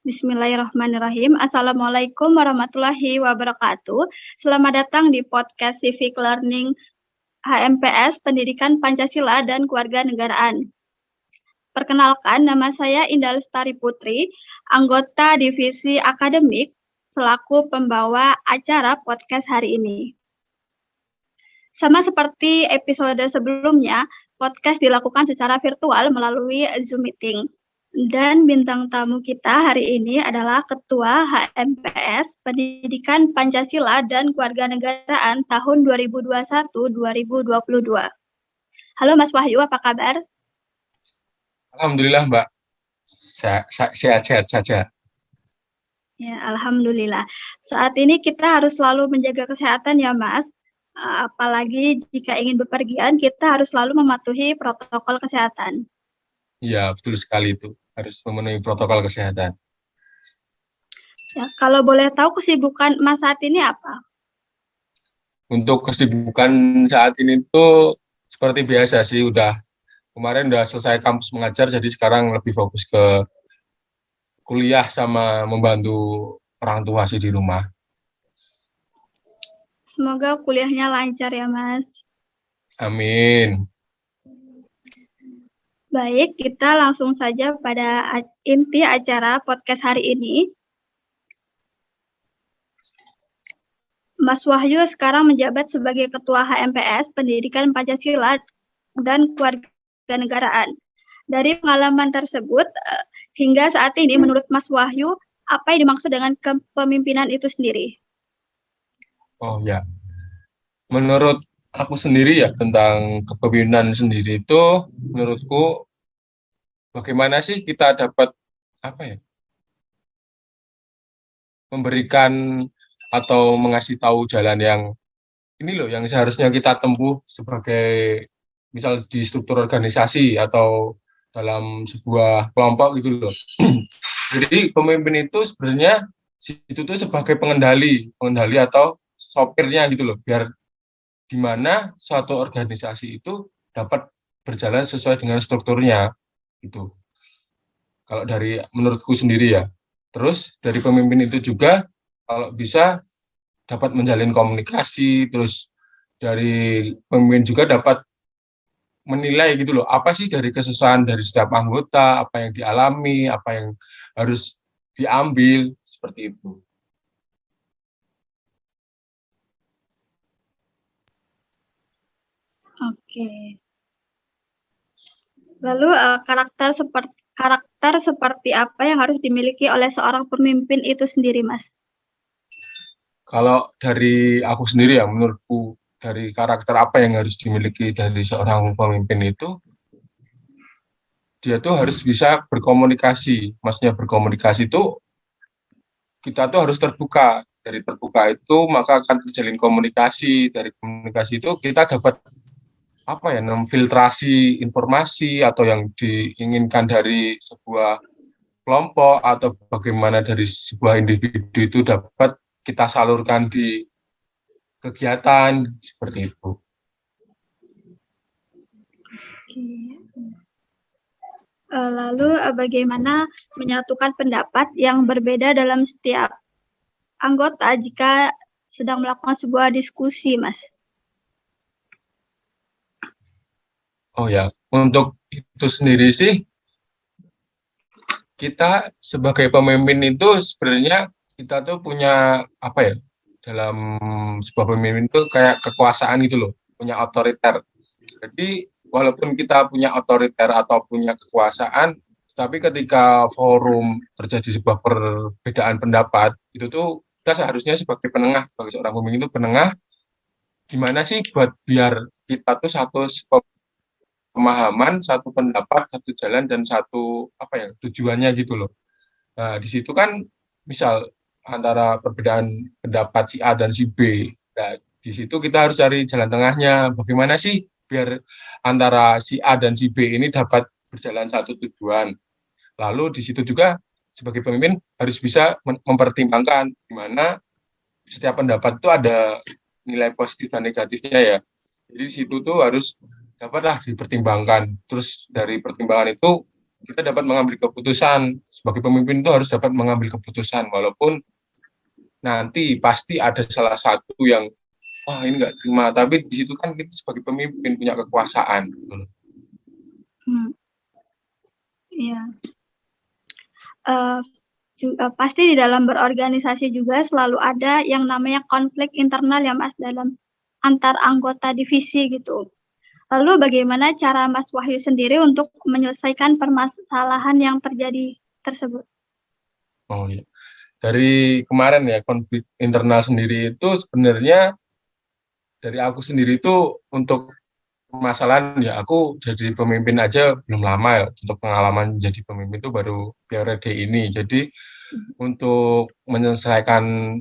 Bismillahirrahmanirrahim. Assalamualaikum warahmatullahi wabarakatuh. Selamat datang di podcast Civic Learning HMPS Pendidikan Pancasila dan Kewarganegaraan. Perkenalkan, nama saya Indah Lestari Putri, anggota Divisi Akademik, selaku pembawa acara podcast hari ini. Sama seperti episode sebelumnya, podcast dilakukan secara virtual melalui Zoom Meeting. Dan bintang tamu kita hari ini adalah Ketua HMPS Pendidikan Pancasila dan Kewarganegaraan tahun 2021-2022. Halo Mas Wahyu, apa kabar? Alhamdulillah Mbak, sehat-sehat saja. Ya, alhamdulillah. Saat ini kita harus selalu menjaga kesehatan ya Mas. Apalagi jika ingin bepergian, kita harus selalu mematuhi protokol kesehatan. Iya, betul sekali itu. Harus memenuhi protokol kesehatan. Ya, kalau boleh tahu kesibukan Mas saat ini apa? Untuk kesibukan saat ini tuh seperti biasa sih, kemarin udah selesai kampus mengajar, jadi sekarang lebih fokus ke kuliah sama membantu orang tua sih di rumah. Semoga kuliahnya lancar ya Mas. Amin. Baik, kita langsung saja pada inti acara podcast hari ini. Mas Wahyu sekarang menjabat sebagai Ketua HMPS Pendidikan Pancasila dan Kewarganegaraan. Dari pengalaman tersebut, hingga saat ini menurut Mas Wahyu, apa yang dimaksud dengan kepemimpinan itu sendiri? Oh ya, menurut aku sendiri ya tentang kepemimpinan sendiri itu, menurutku bagaimana sih kita dapat memberikan atau mengasih tahu jalan yang ini loh yang seharusnya kita tempuh sebagai misal di struktur organisasi atau dalam sebuah kelompok gitu loh. Jadi pemimpin itu sebenarnya itu tuh sebagai pengendali atau sopirnya gitu loh, biar di mana suatu organisasi itu dapat berjalan sesuai dengan strukturnya gitu. Kalau dari menurutku sendiri ya. Terus dari pemimpin itu juga kalau bisa dapat menjalin komunikasi, terus dari pemimpin juga dapat menilai gitu loh, apa sih dari kesusahan dari setiap anggota, apa yang dialami, apa yang harus diambil, seperti itu. Oke. Lalu karakter seperti apa yang harus dimiliki oleh seorang pemimpin itu sendiri, Mas? Kalau dari aku sendiri ya, menurutku dari karakter apa yang harus dimiliki dari seorang pemimpin itu, dia tuh harus bisa berkomunikasi. Maksudnya berkomunikasi itu kita tuh harus terbuka. Dari terbuka itu maka akan terjalin komunikasi. Dari komunikasi itu kita dapat memfiltrasi informasi atau yang diinginkan dari sebuah kelompok atau bagaimana dari sebuah individu itu dapat kita salurkan di kegiatan seperti itu. Lalu bagaimana menyatukan pendapat yang berbeda dalam setiap anggota jika sedang melakukan sebuah diskusi, Mas? Oh ya, untuk itu sendiri sih, kita sebagai pemimpin itu sebenarnya kita tuh punya dalam sebuah pemimpin itu kayak kekuasaan gitu loh, punya otoriter. Jadi walaupun kita punya otoriter atau punya kekuasaan, tapi ketika forum terjadi sebuah perbedaan pendapat, itu tuh kita seharusnya sebagai penengah, sebagai seorang pemimpin itu penengah, gimana sih buat biar kita tuh satu pemahaman, satu pendapat, satu jalan, dan satu tujuannya gitu loh. Nah, di situ kan misal antara perbedaan pendapat si A dan si B. Nah, di situ kita harus cari jalan tengahnya. Bagaimana sih biar antara si A dan si B ini dapat berjalan satu tujuan. Lalu di situ juga sebagai pemimpin harus bisa mempertimbangkan di mana setiap pendapat itu ada nilai positif dan negatifnya ya. Jadi di situ tuh harus dapatlah dipertimbangkan. Terus dari pertimbangan itu kita dapat mengambil keputusan. Sebagai pemimpin itu harus dapat mengambil keputusan, walaupun nanti pasti ada salah satu yang ini nggak terima, tapi di situ kan kita sebagai pemimpin punya kekuasaan gitu loh. Iya. Pasti di dalam berorganisasi juga selalu ada yang namanya konflik internal ya Mas, dalam antar anggota divisi gitu. Lalu bagaimana cara Mas Wahyu sendiri untuk menyelesaikan permasalahan yang terjadi tersebut? Oh iya. Dari kemarin ya, konflik internal sendiri itu sebenarnya dari aku sendiri itu untuk permasalahan ya, aku jadi pemimpin aja belum lama ya, untuk pengalaman jadi pemimpin itu baru periode ini. Jadi untuk menyelesaikan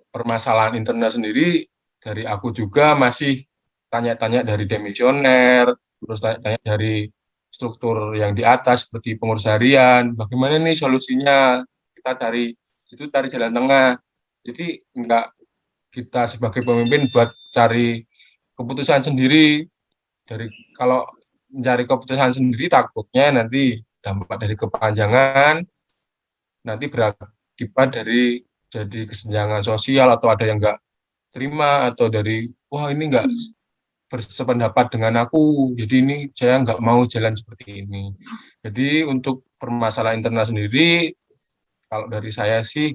permasalahan internal sendiri, dari aku juga masih tanya-tanya dari demisioner, terus tanya-tanya dari struktur yang di atas seperti pengurus harian, bagaimana nih solusinya, kita cari jalan tengah. Jadi enggak kita sebagai pemimpin buat cari keputusan sendiri. Kalau mencari keputusan sendiri takutnya nanti dampak dari kepanjangan, nanti berakibat dari jadi kesenjangan sosial, atau ada yang enggak terima, atau dari wah ini enggak bersependapat dengan aku, jadi ini saya nggak mau jalan seperti ini. Jadi untuk permasalahan internal sendiri, kalau dari saya sih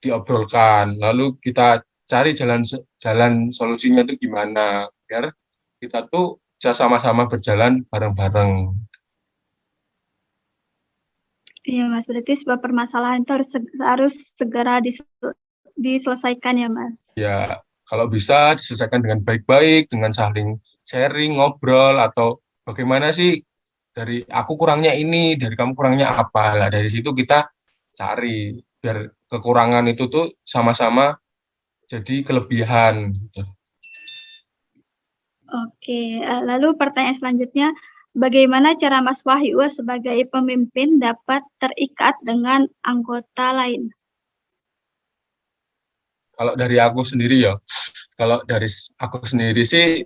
diobrolkan, lalu kita cari jalan solusinya itu gimana, biar kita tuh bisa sama-sama berjalan bareng-bareng. Iya Mas, berarti sebuah permasalahan itu harus segera diselesaikan ya Mas. Ya, kalau bisa diselesaikan dengan baik-baik, dengan saling sharing, ngobrol, atau bagaimana sih dari aku kurangnya ini, dari kamu kurangnya apa. Lah dari situ kita cari biar kekurangan itu tuh sama-sama jadi kelebihan gitu. Oke, lalu pertanyaan selanjutnya, bagaimana cara Mas Wahyu sebagai pemimpin dapat terikat dengan anggota lain? Kalau dari aku sendiri ya, kalau dari aku sendiri sih,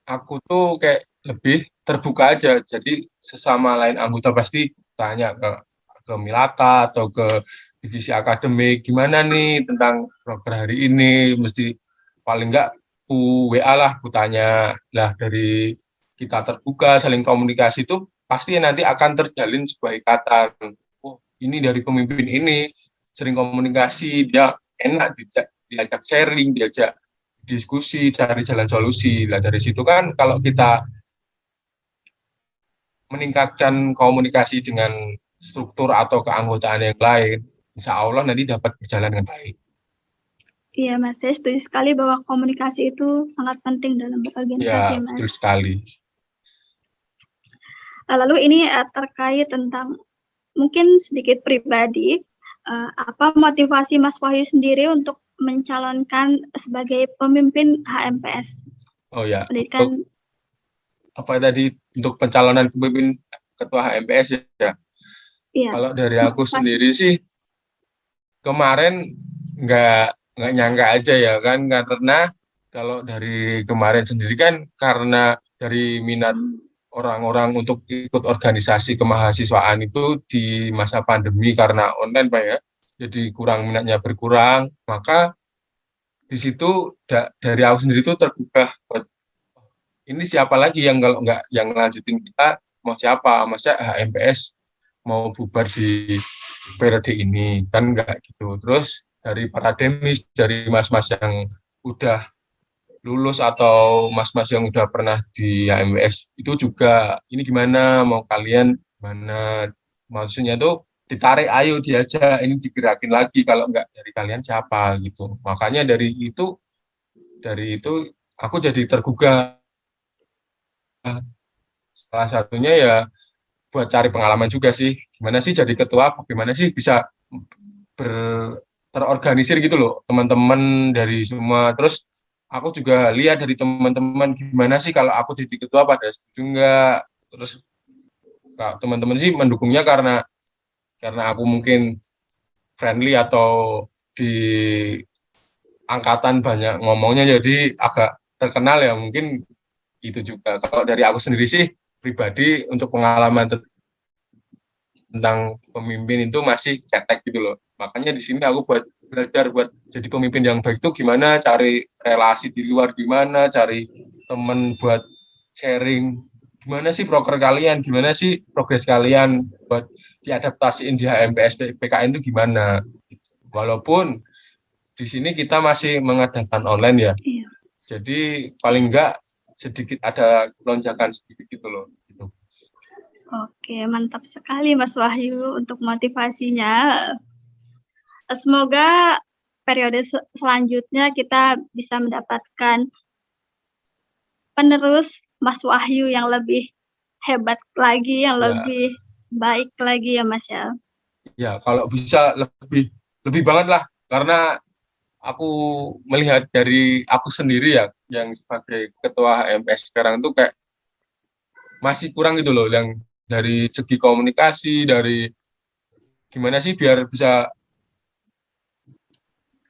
aku tuh kayak lebih terbuka aja. Jadi sesama lain anggota pasti tanya ke Milata atau ke divisi akademik, gimana nih tentang proker hari ini, mesti paling enggak ku WA lah, ku tanya. Lah dari kita terbuka, saling komunikasi itu pasti nanti akan terjalin sebuah ikatan. Oh, ini dari pemimpin ini, sering komunikasi, dia enak diajak sharing, diajak diskusi, cari jalan solusi. Lah dari situ kan kalau kita meningkatkan komunikasi dengan struktur atau keanggotaan yang lain, insya Allah nanti dapat berjalan dengan baik. Iya Mas, saya setuju sekali bahwa komunikasi itu sangat penting dalam berorganisasi Ya, Mas. betul sekali. Lalu ini terkait tentang mungkin sedikit pribadi, apa motivasi Mas Wahyu sendiri untuk mencalonkan sebagai pemimpin HMPS? Oh ya, Pendidikan. untuk pencalonan pemimpin ketua HMPS ya. Iya. Kalau dari aku sendiri sih kemarin nggak nyangka aja ya kan, karena kalau dari kemarin sendiri kan karena dari minat orang-orang untuk ikut organisasi kemahasiswaan itu di masa pandemi karena online Pak ya, jadi minatnya berkurang, maka di situ dari aku sendiri itu tergugah, ini siapa lagi yang kalau nggak yang lanjutin kita, mau siapa, masa HMPS mau bubar di periode ini, kan nggak gitu. Terus dari para demis, dari mas-mas yang udah lulus atau mas-mas yang udah pernah di HMPS itu juga, ini gimana, mau kalian gimana, maksudnya tuh ditarik, ayo diajak, ini digerakin lagi, kalau nggak dari kalian siapa gitu. Makanya dari itu aku jadi tergugah. Salah satunya ya buat cari pengalaman juga sih, gimana sih jadi ketua, bagaimana sih bisa terorganisir gitu loh, teman-teman dari semua. Terus aku juga lihat dari teman-teman gimana sih kalau aku jadi ketua, pada setuju enggak. Terus teman-teman sih mendukungnya karena aku mungkin friendly atau di angkatan banyak ngomongnya jadi agak terkenal ya, mungkin itu juga. Kalau dari aku sendiri sih pribadi untuk pengalaman tentang pemimpin itu masih cetek gitu loh. Makanya di sini aku belajar buat jadi pemimpin yang baik itu gimana, cari relasi di luar gimana, cari temen buat sharing, gimana sih proker kalian, gimana sih progres kalian buat diadaptasiin di HMPS PKN itu gimana. Walaupun di sini kita masih mengadakan online ya. Iya. Jadi paling enggak sedikit ada lonjakan sedikit gitu loh. Gitu. Oke, mantap sekali Mas Wahyu untuk motivasinya. Semoga periode selanjutnya kita bisa mendapatkan penerus Mas Wahyu yang lebih hebat lagi, yang lebih baik lagi ya Mas ya. Ya, kalau bisa lebih banget lah, karena aku melihat dari aku sendiri ya, yang sebagai ketua HMPS sekarang tuh kayak masih kurang gitu loh, yang dari segi komunikasi, dari gimana sih biar bisa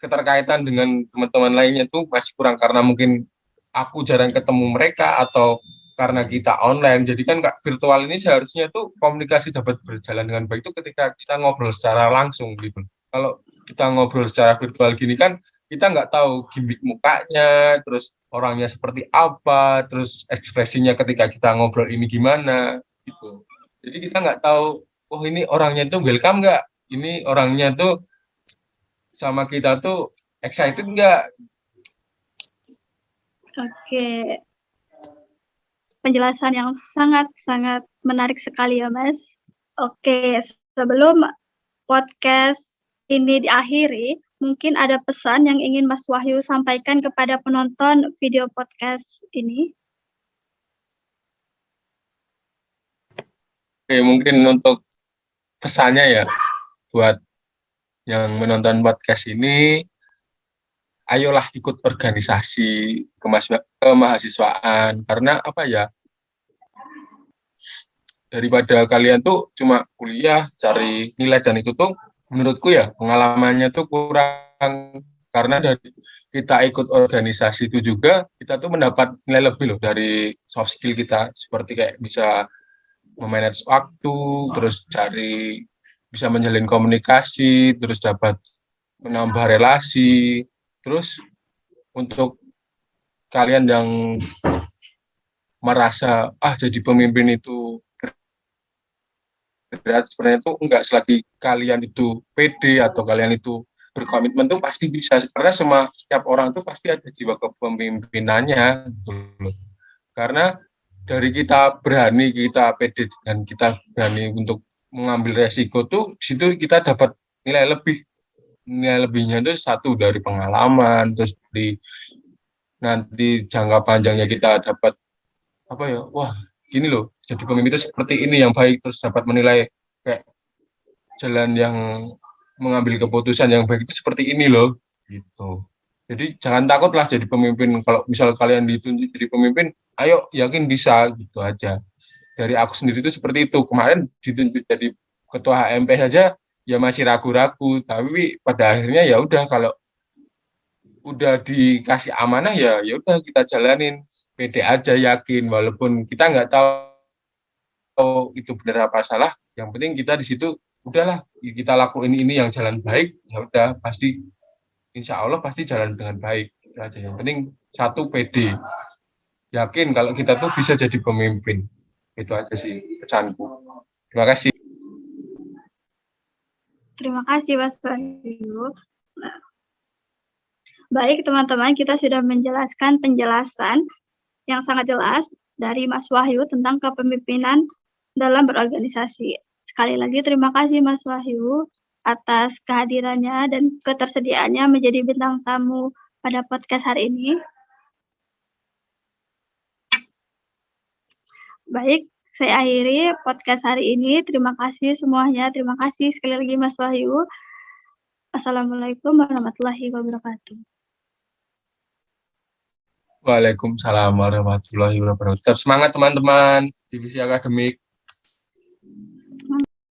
keterkaitan dengan teman-teman lainnya tuh masih kurang, karena mungkin aku jarang ketemu mereka atau karena kita online. Jadi kan virtual ini seharusnya tuh komunikasi dapat berjalan dengan baik itu ketika kita ngobrol secara langsung gitu. Kalau kita ngobrol secara virtual gini kan kita nggak tahu gimmick mukanya, terus orangnya seperti apa, terus ekspresinya ketika kita ngobrol ini gimana gitu. Jadi kita nggak tahu, oh ini orangnya tuh welcome nggak, ini orangnya tuh sama kita tuh excited nggak. Oke, penjelasan yang sangat-sangat menarik sekali ya Mas. Oke, sebelum podcast ini diakhiri, mungkin ada pesan yang ingin Mas Wahyu sampaikan kepada penonton video podcast ini? Oke, mungkin untuk pesannya ya buat yang menonton podcast ini, ayolah ikut organisasi kemahasiswaan, karena apa ya, daripada kalian tuh cuma kuliah cari nilai dan itu tuh menurutku ya pengalamannya tuh kurang, karena dari kita ikut organisasi itu juga kita tuh mendapat nilai lebih loh dari soft skill kita, seperti kayak bisa memanage waktu, terus cari bisa menjalin komunikasi, terus dapat menambah relasi. Terus untuk kalian yang merasa jadi pemimpin itu berat, sebenarnya itu enggak, selagi kalian itu pede atau kalian itu berkomitmen tuh pasti bisa, karena setiap orang tuh pasti ada jiwa kepemimpinannya gitu. Karena dari kita berani, kita pede, dan kita berani untuk mengambil resiko tuh di situ kita dapat nilai lebih. Nilai lebihnya itu satu dari pengalaman, terus di nanti jangka panjangnya kita dapat apa ya, wah gini loh, jadi pemimpin itu seperti ini yang baik, terus dapat menilai kayak jalan yang mengambil keputusan yang baik itu seperti ini loh gitu. Jadi jangan takutlah jadi pemimpin. Kalau misal kalian ditunjuk jadi pemimpin, ayo yakin bisa gitu aja. Dari aku sendiri itu seperti itu. Kemarin ditunjuk jadi ketua HMP saja ya masih ragu-ragu, tapi pada akhirnya ya udah, kalau udah dikasih amanah ya udah kita jalanin, pede aja, yakin, walaupun kita nggak tahu itu benar apa salah. Yang penting kita di situ udahlah, kita lakuin ini yang jalan baik, ya udah pasti insya Allah pasti jalan dengan baik. Itu aja. Yang penting satu, pede, yakin kalau kita tuh bisa jadi pemimpin. Itu aja sih pesanku. Terima kasih. Terima kasih Mas Wahyu. Nah, baik teman-teman, kita sudah menjelaskan penjelasan yang sangat jelas dari Mas Wahyu tentang kepemimpinan dalam berorganisasi. Sekali lagi terima kasih Mas Wahyu atas kehadirannya dan ketersediaannya menjadi bintang tamu pada podcast hari ini. Baik, saya akhiri podcast hari ini. Terima kasih semuanya. Terima kasih sekali lagi Mas Wahyu. Assalamualaikum warahmatullahi wabarakatuh. Waalaikumsalam warahmatullahi wabarakatuh. Semangat teman-teman divisi akademik.